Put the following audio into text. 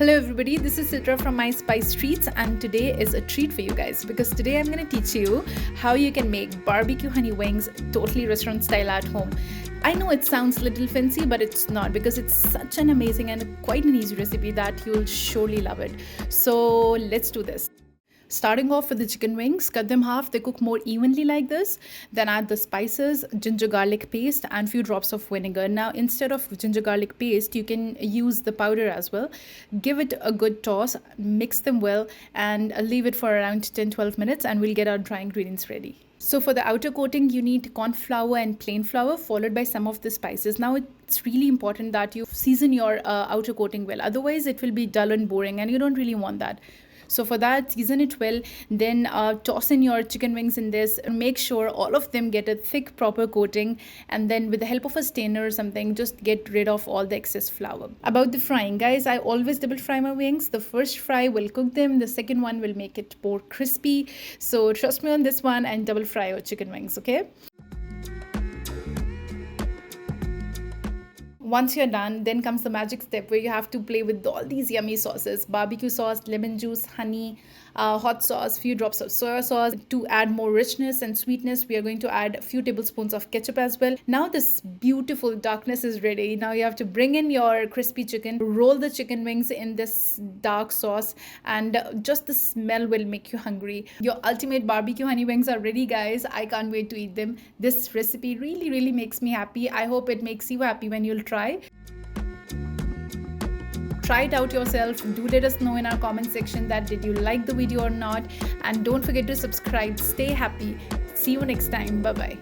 Hello everybody, this is Citra from My Spice Treats, and today is a treat for you guys because today I'm going to teach you how you can make barbecue honey wings totally restaurant style at home. I know it sounds a little fancy, but it's not, because it's such an amazing and quite an easy recipe that you'll surely love it. So let's do this. Starting off with the chicken wings, cut them half, they cook more evenly like this. Then add the spices, ginger garlic paste and few drops of vinegar. Now instead of ginger garlic paste, you can use the powder as well. Give it a good toss, mix them well and leave it for around 10-12 minutes and we'll get our dry ingredients ready. So for the outer coating, you need corn flour and plain flour followed by some of the spices. Now it's really important that you season your outer coating well, otherwise it will be dull and boring and you don't really want that. So for that, season it well, then toss in your chicken wings in this and make sure all of them get a thick proper coating, and then with the help of a strainer or something, just get rid of all the excess flour. About the frying, guys, I always double fry my wings. The first fry will cook them, the second one will make it more crispy. So trust me on this one and double fry your chicken wings, okay? Once you're done, then comes the magic step where you have to play with all these yummy sauces: barbecue sauce, lemon juice, honey, hot sauce, few drops of soy sauce. To add more richness and sweetness, we are going to add a few tablespoons of ketchup as well. Now this beautiful darkness is ready. Now you have to bring in your crispy chicken, roll the chicken wings in this dark sauce, and just the smell will make you hungry. Your ultimate barbecue honey wings are ready, guys. I can't wait to eat them. This recipe really makes me happy. I hope it makes you happy when you'll try it out yourself. Do let us know in our comment section that did you like the video or not, and don't forget to subscribe. Stay happy. See you next time. Bye bye.